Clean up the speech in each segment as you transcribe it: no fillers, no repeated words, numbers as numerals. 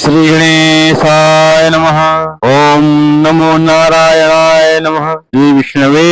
श्री गणेशाय नमः। ओम नमो नारायणाय नमः। श्री विष्णवे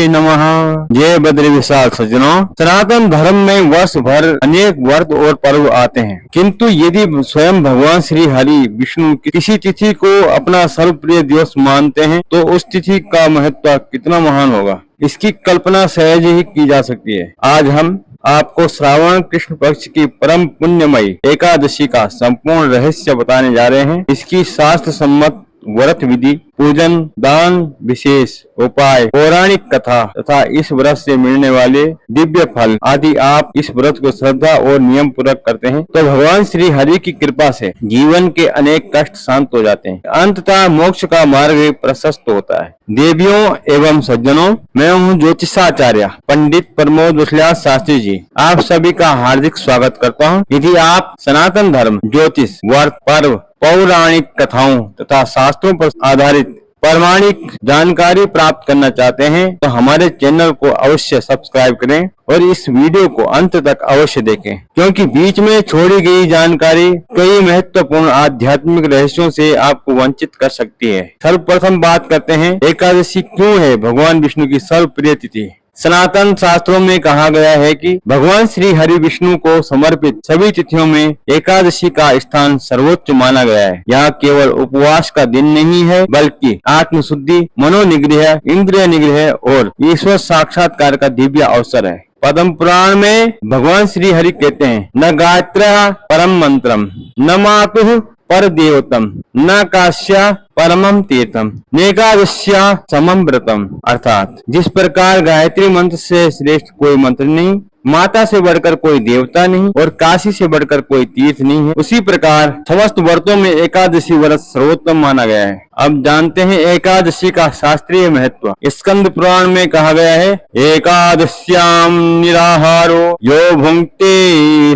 नमः। जय बद्री विशाल सज्जनों, सनातन धर्म में वर्ष भर अनेक व्रत और पर्व आते हैं, किंतु यदि स्वयं भगवान श्री हरि विष्णु किसी तिथि को अपना सर्वप्रिय दिवस मानते हैं तो उस तिथि का महत्व कितना महान होगा, इसकी कल्पना सहज ही की जा सकती है। आज हम आपको श्रावण कृष्ण पक्ष की परम पुण्यमयी एकादशी का संपूर्ण रहस्य बताने जा रहे हैं। इसकी शास्त्र सम्मत व्रत विधि, पूजन, दान, विशेष उपाय, पौराणिक कथा तथा इस व्रत से मिलने वाले दिव्य फल आदि आप इस व्रत को श्रद्धा और नियम पूर्वक करते हैं तो भगवान श्री हरि की कृपा से जीवन के अनेक कष्ट शांत हो जाते हैं, अंततः मोक्ष का मार्ग प्रशस्त होता है। देवियों एवं सज्जनों, मैं हूँ ज्योतिषाचार्य पंडित प्रमोद विश्लास शास्त्री जी, आप सभी का हार्दिक स्वागत करता हूँ। यदि आप सनातन धर्म, ज्योतिष, व्रत, पर्व, पौराणिक कथाओं तथा शास्त्रों पर आधारित प्रामाणिक जानकारी प्राप्त करना चाहते हैं तो हमारे चैनल को अवश्य सब्सक्राइब करें और इस वीडियो को अंत तक अवश्य देखें, क्योंकि बीच में छोड़ी गई जानकारी कई महत्वपूर्ण आध्यात्मिक रहस्यों से आपको वंचित कर सकती है। सर्वप्रथम बात करते हैं, एकादशी क्यों है भगवान विष्णु की सर्वप्रिय तिथि। सनातन शास्त्रों में कहा गया है कि भगवान श्री हरि विष्णु को समर्पित सभी तिथियों में एकादशी का स्थान सर्वोच्च माना गया है। यहाँ केवल उपवास का दिन नहीं है, बल्कि आत्मशुद्धि, मनोनिग्रह, इंद्रिय निग्रह और ईश्वर साक्षात्कार का दिव्य अवसर है। पद्म पुराण में भगवान श्री हरि कहते हैं, न गायत्र परम मंत्रम, न मातुः पर देवतम, न काश्या परमम तीर्थम, नेकादश्या समम व्रतम। अर्थात जिस प्रकार गायत्री मंत्र से श्रेष्ठ कोई मंत्र नहीं, माता से बढ़कर कोई देवता नहीं और काशी से बढ़कर कोई तीर्थ नहीं है, उसी प्रकार समस्त व्रतों में एकादशी व्रत सर्वोत्तम माना गया है। अब जानते हैं एकादशी का शास्त्रीय महत्व। स्कंद पुराण में कहा गया है, एकादश्याम निराहारो यो भुंक्ते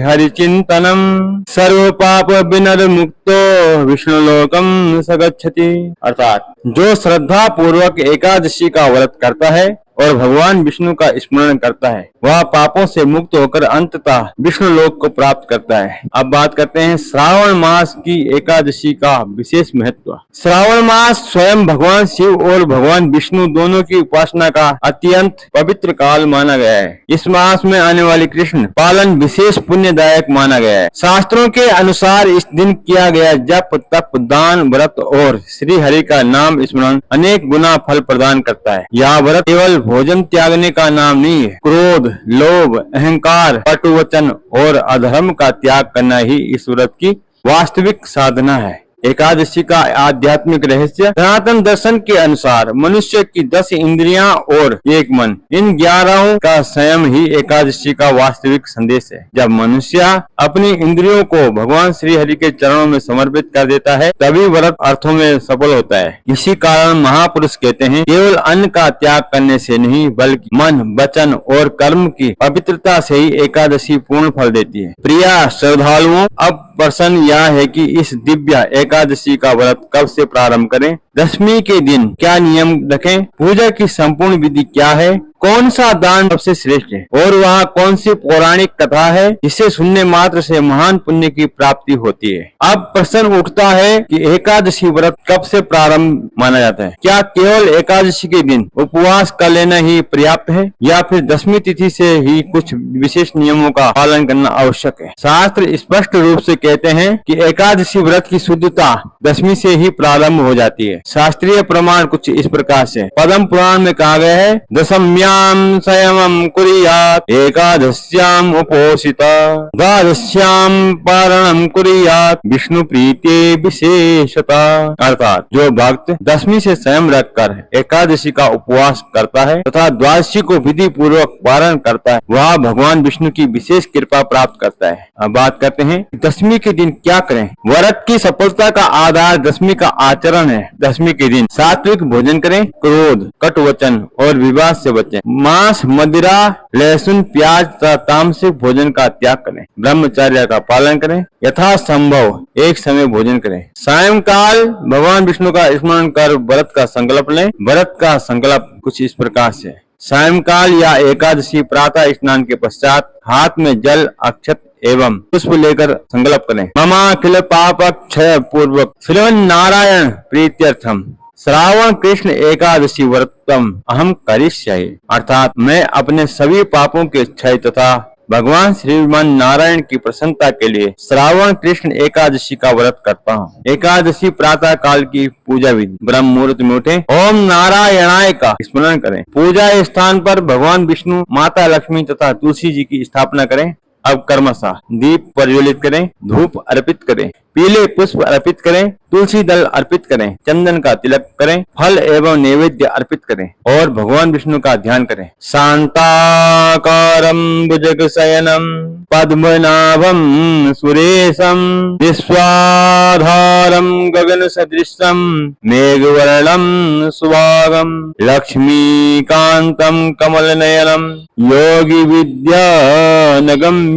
हरिचिंतनम सर्व पाप विनिर्मुक्तो विष्णुलोकम सगच्छति। अर्थात जो श्रद्धा पूर्वक एकादशी का व्रत करता है और भगवान विष्णु का स्मरण करता है, वह पापों से मुक्त होकर अंततः विष्णु लोक को प्राप्त करता है। अब बात करते हैं श्रावण मास की एकादशी का विशेष महत्व। श्रावण मास स्वयं भगवान शिव और भगवान विष्णु दोनों की उपासना का अत्यंत पवित्र काल माना गया है। इस मास में आने वाली कृष्ण पालन विशेष पुण्यदायक माना गया है। शास्त्रों के अनुसार इस दिन किया गया जप, तप, दान, व्रत और श्री हरि का नाम स्मरण अनेक गुना फल प्रदान करता है। यह व्रत केवल भोजन त्यागने का नाम नहीं है, क्रोध, लोभ, अहंकार, कटुवचन और अधर्म का त्याग करना ही इस व्रत की वास्तविक साधना है। एकादशी का आध्यात्मिक रहस्य। सनातन दर्शन के अनुसार मनुष्य की 10 इंद्रियां और 1 मन, इन 11 का संयम ही एकादशी का वास्तविक संदेश है। जब मनुष्य अपनी इंद्रियों को भगवान श्री हरि के चरणों में समर्पित कर देता है, तभी व्रत अर्थों में सफल होता है। इसी कारण महापुरुष कहते हैं, केवल अन्न का त्याग करने से नहीं, बल्कि मन, वचन और कर्म की पवित्रता से ही एकादशी पूर्ण फल देती है। प्रिय श्रद्धालुओं, अब प्रश्न यह है कि इस दिव्य एकादशी का व्रत कब से प्रारंभ करें, दशमी के दिन क्या नियम रखें, पूजा की संपूर्ण विधि क्या है, कौन सा दान सबसे श्रेष्ठ है और वह कौन सी पौराणिक कथा है जिसे सुनने मात्र से महान पुण्य की प्राप्ति होती है। अब प्रश्न उठता है कि एकादशी व्रत कब से प्रारंभ माना जाता है। क्या केवल एकादशी के दिन उपवास कर लेना ही पर्याप्त है या फिर दशमी तिथि से ही कुछ विशेष नियमों का पालन करना आवश्यक है। शास्त्र स्पष्ट रूप से कहते हैं कि एकादशी व्रत की शुद्धता दशमी से ही प्रारंभ हो जाती है। शास्त्रीय प्रमाण कुछ इस प्रकार से। पद्म पुराण में कहा गया है, दशम्याम संयमं कुर्यात्, एकादश्याम उपोषिता, द्वादश्याम पारणं कुर्यात्, विष्णु प्रीते विशेषता। अर्थात जो भक्त दशमी से संयम रखकर एकादशी का उपवास करता है तथा द्वादशी को विधि पूर्वक पारण करता है, वह भगवान विष्णु की विशेष कृपा प्राप्त करता है। अब बात करते हैं दशमी के दिन क्या करें। व्रत की सफलता का आधार दशमी का आचरण है। दशमी के दिन सात्विक भोजन करें, क्रोध, कटुवचन और विवाद से बचें, मांस, मदिरा, लहसुन, प्याज तथा तामसिक भोजन का त्याग करें, ब्रह्मचर्य का पालन करें, यथासंभव एक समय भोजन करें। सायंकाल भगवान विष्णु का स्मरण कर व्रत का संकल्प लें। व्रत का संकल्प कुछ इस प्रकार से। सायंकाल या एकादशी प्रातः स्नान के पश्चात हाथ में जल, अक्षत एवं पुष्प लेकर संकल्प करें। ममाखिल पाप क्षय पूर्वक श्रीमन नारायण प्रीत्यर्थम श्रावण कृष्ण एकादशी व्रतम अहम करिष्यामि, अर्थात मैं अपने सभी पापों के क्षय तथा भगवान श्रीमान नारायण की प्रसन्नता के लिए श्रावण कृष्ण एकादशी का व्रत करता हूँ। एकादशी प्रातः काल की पूजा विधि। ब्रह्म मुहूर्त में उठे, ओम नारायणाय का स्मरण करें। पूजा स्थान पर भगवान विष्णु, माता लक्ष्मी तथा तुलसी जी की स्थापना करें। अब कर्मशः दीप प्रज्वलित करें, धूप अर्पित करें, पीले पुष्प अर्पित करें, तुलसी दल अर्पित करें, चंदन का तिलक करें, फल एवं नैवेद्य अर्पित करें और भगवान विष्णु का ध्यान करें। शांताकारं भुजगशयनं पद्मनाभं सुरेशं विश्वाधारं गगन सदृशं मेघवर्णं सुभागं लक्ष्मीकान्तं कमलनयनं योगी विद्यानगम्यं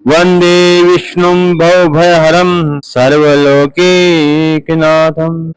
वंदे विष्णुं भवभयहरं सर्वलोकैकनाथम,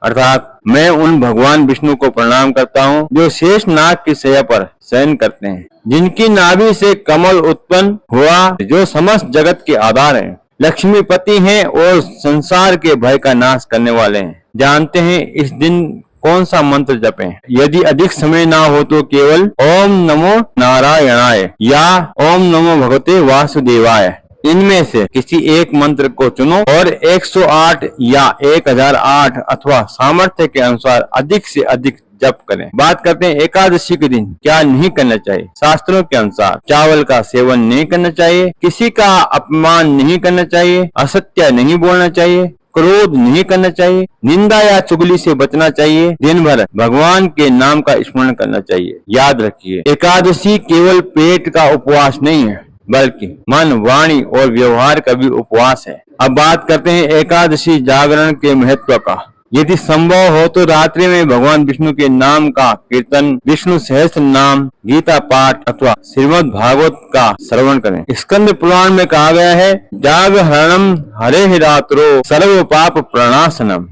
अर्थात मैं उन भगवान विष्णु को प्रणाम करता हूँ जो शेष नाग की शैया पर शयन करते हैं, जिनकी नाभि से कमल उत्पन्न हुआ, जो समस्त जगत के आधार हैं, लक्ष्मीपति हैं और संसार के भय का नाश करने वाले हैं। जानते हैं इस दिन कौन सा मंत्र जपें? यदि अधिक समय ना हो तो केवल ओम नमो नारायणाय या ओम नमो भगवते वासुदेवाय, इनमें से किसी एक मंत्र को चुनो और 108 या 1008 अथवा सामर्थ्य के अनुसार अधिक से अधिक जप करें। बात करते हैं एकादशी के दिन क्या नहीं करना चाहिए। शास्त्रों के अनुसार चावल का सेवन नहीं करना चाहिए, किसी का अपमान नहीं करना चाहिए, असत्य नहीं बोलना चाहिए, क्रोध नहीं करना चाहिए, निंदा या चुगली से बचना चाहिए, दिन भर भगवान के नाम का स्मरण करना चाहिए। याद रखिए, एकादशी केवल पेट का उपवास नहीं है, बल्कि मन, वाणी और व्यवहार का भी उपवास है। अब बात करते हैं एकादशी जागरण के महत्व का। यदि संभव हो तो रात्रि में भगवान विष्णु के नाम का कीर्तन, विष्णु सहस्त्र नाम, गीता पाठ अथवा श्रीमद् भागवत का श्रवण करें। स्कंद पुराण में कहा गया है, जागरणम हरे रात्रो सर्व पाप प्रणाशनम,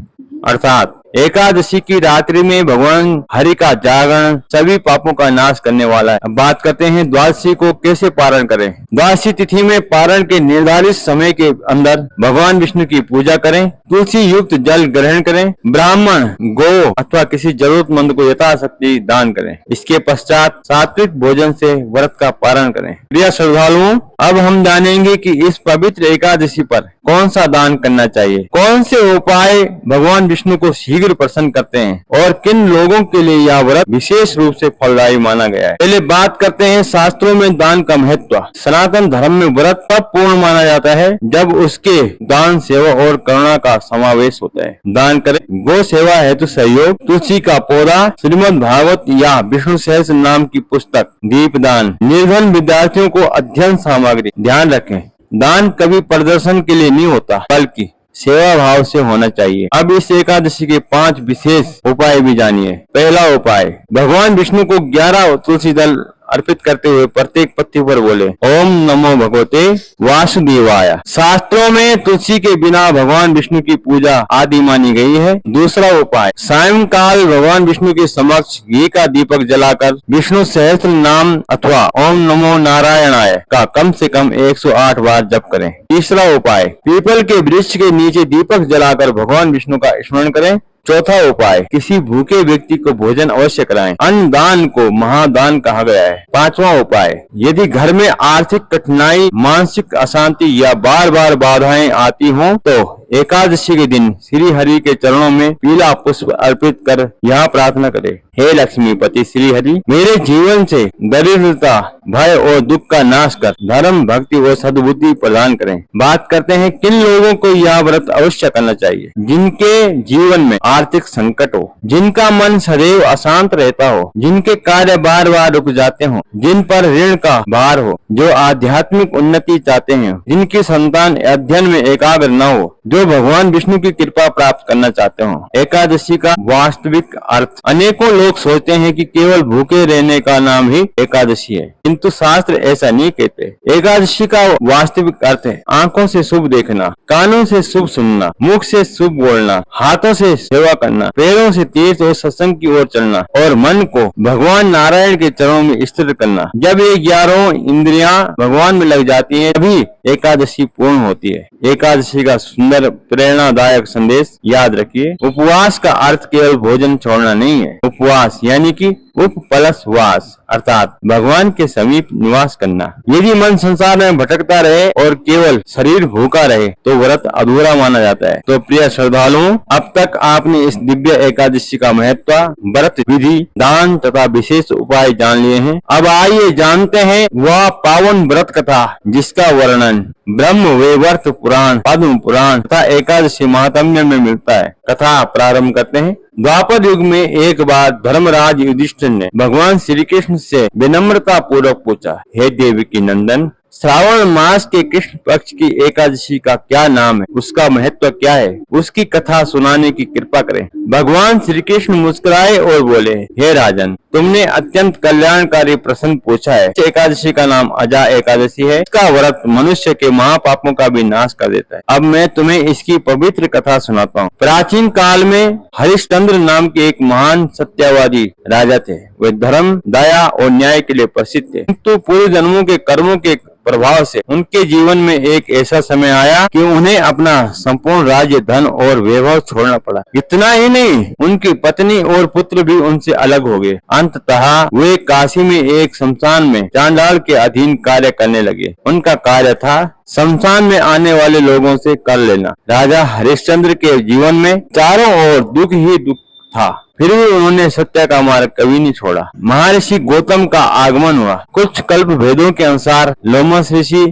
अर्थात एकादशी की रात्रि में भगवान हरि का जागरण सभी पापों का नाश करने वाला है। अब बात करते हैं द्वादशी को कैसे पारण करें। द्वादशी तिथि में पारण के निर्धारित समय के अंदर भगवान विष्णु की पूजा करें, तुलसी युक्त जल ग्रहण करें, ब्राह्मण, गो अथवा किसी जरूरतमंद को यथाशक्ति दान करें। इसके पश्चात सात्विक भोजन से व्रत का पारण करें। प्रिय श्रद्धालुओं, अब हम जानेंगे कि इस पवित्र एकादशी पर कौन सा दान करना चाहिए, कौन से उपाय भगवान विष्णु को शीघ्र प्रसन्न करते हैं और किन लोगों के लिए यह व्रत विशेष रूप से फलदायी माना गया है। पहले बात करते हैं शास्त्रों में दान का महत्व। सनातन धर्म में व्रत तब पूर्ण माना जाता है जब उसके दान, सेवा और करुणा का समावेश होता है। दान करें, गो सेवा हेतु सहयोग, तुलसी का पौधा, श्रीमद् भागवत या विष्णु सहस्त्र नाम की पुस्तक, दीपदान, निर्धन विद्यार्थियों को अध्ययन सामग्री। ध्यान रखें, दान कभी प्रदर्शन के लिए नहीं होता, बल्कि सेवा भाव से होना चाहिए। अब इस एकादशी के 5 विशेष उपाय भी जानिए। पहला उपाय, भगवान विष्णु को 11 तुलसी दल अर्पित करते हुए प्रत्येक पत्ती पर बोले ओम नमो भगवते वासुदेवाय। शास्त्रों में तुलसी के बिना भगवान विष्णु की पूजा आदि मानी गई है। दूसरा उपाय, सायंकाल भगवान विष्णु के समक्ष घी का दीपक जलाकर विष्णु सहस्त्र नाम अथवा ओम नमो नारायणाय का कम से कम 108 बार जप करें। तीसरा उपाय, पीपल के वृक्ष के नीचे दीपक जलाकर भगवान विष्णु का स्मरण करें। चौथा उपाय, किसी भूखे व्यक्ति को भोजन अवश्य कराएं। अन्नदान को महादान कहा गया है। पांचवा उपाय, यदि घर में आर्थिक कठिनाई, मानसिक अशांति या बार बार बाधाएं आती हों तो एकादशी के दिन श्री हरि के चरणों में पीला पुष्प अर्पित कर यह प्रार्थना करें, हे लक्ष्मीपति श्री हरि, मेरे जीवन से दरिद्रता, भय और दुख का नाश कर धर्म, भक्ति और सद्बुद्धि प्रदान करें। बात करते हैं किन लोगों को यह व्रत अवश्य करना चाहिए। जिनके जीवन में आर्थिक संकट हो, जिनका मन सदैव अशांत रहता हो, जिनके कार्य बार बार रुक जाते हो, जिन पर ऋण का भार हो, जो आध्यात्मिक उन्नति चाहते हैं, जिनकी संतान अध्ययन में एकाग्र न हो, जो भगवान विष्णु की कृपा प्राप्त करना चाहते हो। एकादशी का वास्तविक अर्थ, अनेकों लोग सोचते हैं कि केवल भूखे रहने का नाम ही एकादशी है, किंतु शास्त्र ऐसा नहीं कहते। एकादशी का वास्तविक अर्थ है आंखों से शुभ देखना, कानों से शुभ सुनना, मुख से शुभ बोलना, हाथों से सेवा करना, पैरों से तीर्थ और सत्संग की ओर चलना और मन को भगवान नारायण के चरणों में स्थिर करना। जब ये 11 इंद्रियां भगवान में लग जाती हैं, तभी एकादशी पूर्ण होती है। एकादशी का सुंदर प्रेरणादायक संदेश याद रखिए। उपवास का अर्थ केवल भोजन छोड़ना नहीं है। उपवास यानी कि उप प्लस वास अर्थात भगवान के समीप निवास करना। यदि मन संसार में भटकता रहे और केवल शरीर भूखा रहे तो व्रत अधूरा माना जाता है। तो प्रिय श्रद्धालुओं, अब तक आपने इस दिव्य एकादशी का महत्व, व्रत विधि, दान तथा विशेष उपाय जान लिए हैं। अब आइए जानते हैं वह पावन व्रत कथा जिसका वर्णन ब्रह्म वैवर्त पुराण, पद्म पुराण तथा एकादशी महात्म्य में मिलता है। कथा प्रारंभ करते हैं। द्वापर युग में एक बार धर्मराज युधिष्ठिर ने भगवान श्री कृष्ण से विनम्रता पूर्वक पूछा, हे देवी की नंदन, श्रावण मास के कृष्ण पक्ष की एकादशी का क्या नाम है, उसका महत्व क्या है, उसकी कथा सुनाने की कृपा करें। भगवान श्री कृष्ण मुस्कुराए और बोले, हे राजन, तुमने अत्यंत कल्याणकारी प्रश्न पूछा है। एकादशी का नाम अजा एकादशी है। इसका व्रत मनुष्य के महापापों का भी नाश कर देता है। अब मैं तुम्हें इसकी पवित्र कथा सुनाता हूँ। प्राचीन काल में हरिश्चंद्र नाम के एक महान सत्यवादी राजा थे। वे धर्म, दया और न्याय के लिए प्रसिद्ध थे, किंतु पूर्व जन्मों के कर्मों के प्रभाव से उनके जीवन में एक ऐसा समय आया कि उन्हें अपना संपूर्ण राज्य, धन और वैभव छोड़ना पड़ा। इतना ही नहीं, उनकी पत्नी और पुत्र भी उनसे अलग हो गए। अंततः वे काशी में एक शमशान में चांडाल के अधीन कार्य करने लगे। उनका कार्य था शमशान में आने वाले लोगों से कर लेना। राजा हरिश्चंद्र के जीवन में चारों ओर दुख ही दुख था, फिर भी उन्होंने सत्य का मार्ग कभी नहीं छोड़ा। महर्षि गौतम का आगमन हुआ। कुछ कल्प भेदों के अनुसार लोमस ऋषि,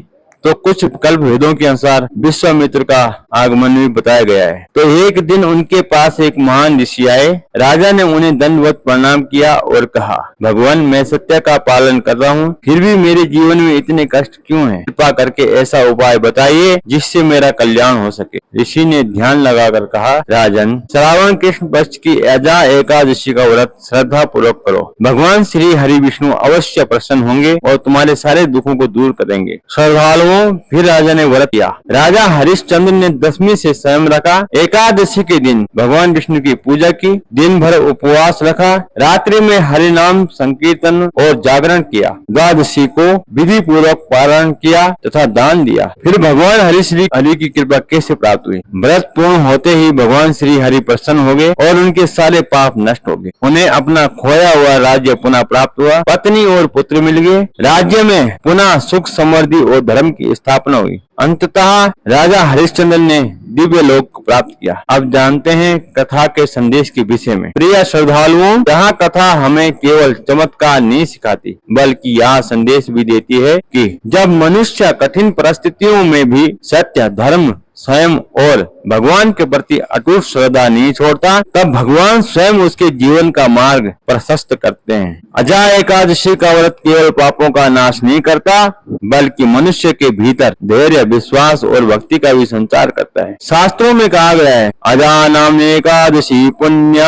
तो कुछ कल्प भेदों के अनुसार विश्वामित्र का आगमन भी बताया गया है। तो एक दिन उनके पास एक महान ऋषि आए। राजा ने उन्हें दंडवत प्रणाम किया और कहा, भगवान, मैं सत्य का पालन कर रहा हूँ, फिर भी मेरे जीवन में इतने कष्ट क्यों हैं? कृपा करके ऐसा उपाय बताइए जिससे मेरा कल्याण हो सके। ऋषि ने ध्यान लगाकर कहा, राजन, श्रावण कृष्ण पक्ष की अजा एकादशी का व्रत श्रद्धा पूर्वक करो। भगवान श्री हरि विष्णु अवश्य प्रसन्न होंगे और तुम्हारे सारे दुखों को दूर करेंगे। श्रद्धालुओं, फिर राजा ने व्रत किया। राजा हरिश्चंद्र ने दशमी से स्वयं रखा। एकादशी के दिन भगवान विष्णु की पूजा की, दिन भर उपवास रखा, रात्रि में हरि नाम संकीर्तन और जागरण किया। द्वादशी को विधि पूर्वक पारण किया तथा दान दिया। फिर भगवान श्री हरि की कृपा कैसे प्राप्त हुई? व्रत पूर्ण होते ही भगवान श्री हरि प्रसन्न हो गए और उनके सारे पाप नष्ट हो गए। उन्हें अपना खोया हुआ राज्य पुनः प्राप्त हुआ। पत्नी और पुत्र मिल गए। राज्य में पुनः सुख, समृद्धि और धर्म की स्थापना हुई। अंततः राजा हरिश्चंद्र ने दिव्य लोक प्राप्त किया। अब जानते हैं कथा के संदेश के विषय में। प्रिय श्रद्धालुओं, यह कथा हमें केवल चमत्कार नहीं सिखाती, बल्कि यह संदेश भी देती है कि जब मनुष्य कठिन परिस्थितियों में भी सत्य, धर्म, स्वयं और भगवान के प्रति अटूट श्रद्धा नहीं छोड़ता, तब भगवान स्वयं उसके जीवन का मार्ग प्रशस्त करते हैं। अजा एकादशी का व्रत केवल पापों का नाश नहीं करता, बल्कि मनुष्य के भीतर धैर्य, विश्वास और भक्ति का भी संचार करता है। शास्त्रों में कहा गया है, अजा नाम एकादशी पुण्य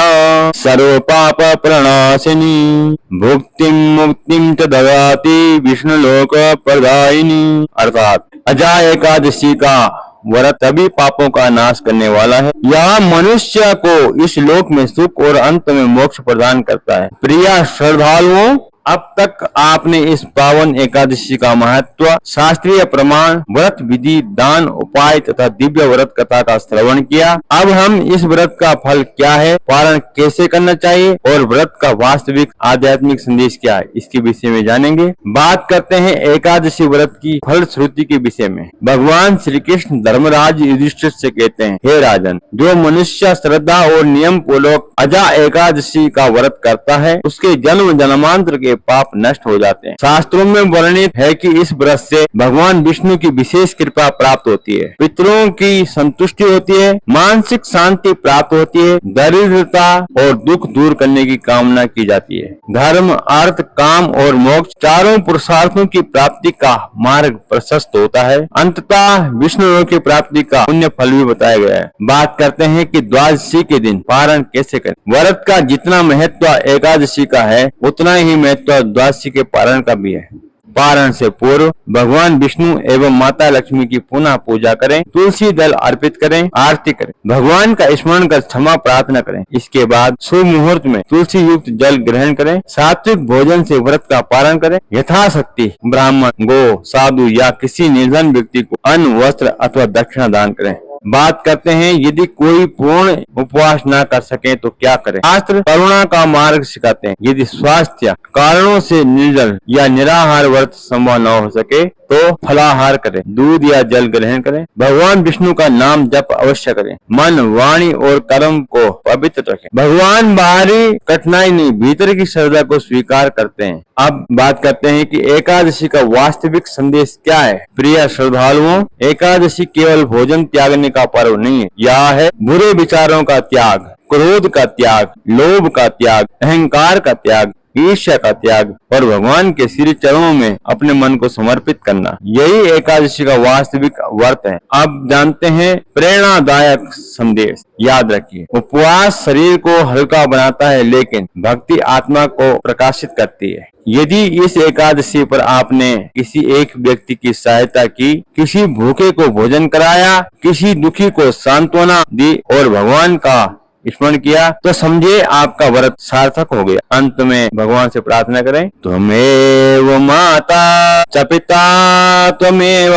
सर्व पाप प्रणाशिनी भुक्तिम मुक्तिम च ददाति विष्णु लोक प्रदायिनी। अर्थात अजा एकादशी का व्रत तभी पापों का नाश करने वाला है। यह मनुष्य को इस लोक में सुख और अंत में मोक्ष प्रदान करता है। प्रिय श्रद्धालुओं, अब तक आपने इस पावन एकादशी का महत्व, शास्त्रीय प्रमाण, व्रत विधि, दान, उपाय तथा दिव्य व्रत कथा का श्रवण किया। अब हम इस व्रत का फल क्या है, पालन कैसे करना चाहिए और व्रत का वास्तविक आध्यात्मिक संदेश क्या है, इसके विषय में जानेंगे। बात करते हैं एकादशी व्रत की फल श्रुति के विषय में। भगवान श्री कृष्ण धर्मराज युधिष्ठिर से कहते हैं, हे राजन, जो मनुष्य श्रद्धा और नियम पूर्वक अजा एकादशी का व्रत करता है, उसके जन्म जन्मांतर के पाप नष्ट हो जाते हैं। शास्त्रों में वर्णित है कि इस व्रत से भगवान विष्णु की विशेष कृपा प्राप्त होती है, पितरों की संतुष्टि होती है, मानसिक शांति प्राप्त होती है, दरिद्रता और दुख दूर करने की कामना की जाती है। धर्म, अर्थ, काम और मोक्ष चारों पुरुषार्थों की प्राप्ति का मार्ग प्रशस्त होता है। अंततः विष्णु लोक की प्राप्ति का पुण्य फल भी बताया गया है। बात करते हैं कि द्वादशी के दिन पारण कैसे करें। व्रत का जितना महत्व एकादशी का है, उतना ही महत्व द्वादशी के पारण का भी है। पारण से पूर्व भगवान विष्णु एवं माता लक्ष्मी की पुनः पूजा करें, तुलसी दल अर्पित करें, आरती करें, भगवान का स्मरण कर क्षमा प्रार्थना करें। इसके बाद शुभ मुहूर्त में तुलसी युक्त जल ग्रहण करें, सात्विक भोजन से व्रत का पालन करें, यथाशक्ति ब्राह्मण, गो, साधु या किसी निर्धन व्यक्ति को अन्न, वस्त्र अथवा दक्षिणा दान करें। बात करते हैं यदि कोई पूर्ण उपवास न कर सके तो क्या करें। शास्त्र करुणा का मार्ग सिखाते हैं। यदि स्वास्थ्य कारणों से निर्जल या निराहार व्रत संभव न हो सके तो फलाहार करें, दूध या जल ग्रहण करें, भगवान विष्णु का नाम जप अवश्य करें, मन, वाणी और कर्म को पवित्र रखें। भगवान बाहरी कठिनाई नहीं, भीतर की श्रद्धा को स्वीकार करते हैं। अब बात करते हैं कि एकादशी का वास्तविक संदेश क्या है। प्रिय श्रद्धालुओं, एकादशी केवल भोजन त्यागने का पर्व नहीं है, यह है बुरे विचारों का त्याग, क्रोध का त्याग, लोभ का त्याग, अहंकार का त्याग, ईर्ष्या का त्याग और भगवान के श्री चरणों में अपने मन को समर्पित करना। यही एकादशी का वास्तविक व्रत है। अब जानते हैं प्रेरणादायक संदेश। याद रखिए, उपवास शरीर को हल्का बनाता है लेकिन भक्ति आत्मा को प्रकाशित करती है। यदि इस एकादशी पर आपने किसी एक व्यक्ति की सहायता की, किसी भूखे को भोजन कराया, किसी दुखी को सांत्वना दी और भगवान का स्मरण किया तो समझे आपका व्रत सार्थक हो गया। अंत में भगवान से प्रार्थना करें, त्वमेव माता च पिता त्वमेव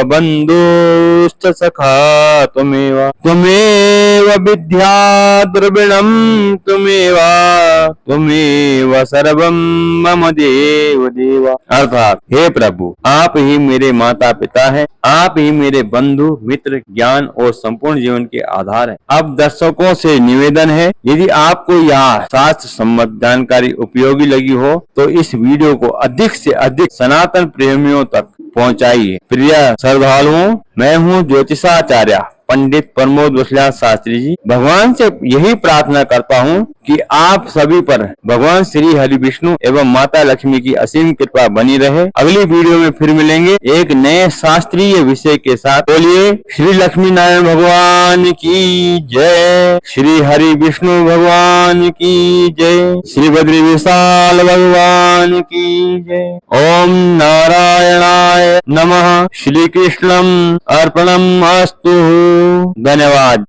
बंधुश्च सखा त्वमेव विद्या द्रविणम त्वमेव सर्वम मम देव देवा। अर्थात हे प्रभु, आप ही मेरे माता पिता हैं, आप ही मेरे बंधु मित्र, ज्ञान और संपूर्ण जीवन के आधार हैं। अब दर्शकों से निवेदन है, यदि आपको यह शास्त्र सम्मत जानकारी उपयोगी लगी हो तो इस वीडियो को अधिक से अधिक सनातन प्रेमियों तक पहुंचाइए। प्रिय श्रद्धालुओं, मैं हूँ ज्योतिषाचार्य पंडित प्रमोद वसलिया शास्त्री जी। भगवान से यही प्रार्थना करता हूँ कि आप सभी पर भगवान श्री हरि विष्णु एवं माता लक्ष्मी की असीम कृपा बनी रहे। अगली वीडियो में फिर मिलेंगे एक नए शास्त्रीय विषय के साथ। बोलिए श्री लक्ष्मी नारायण भगवान की जय, श्री हरि विष्णु भगवान की जय, श्री बद्री विशाल भगवान की जय। ओम नारायणाय नमः। श्री कृष्णम अर्पणम अस्तु। धन्यवाद।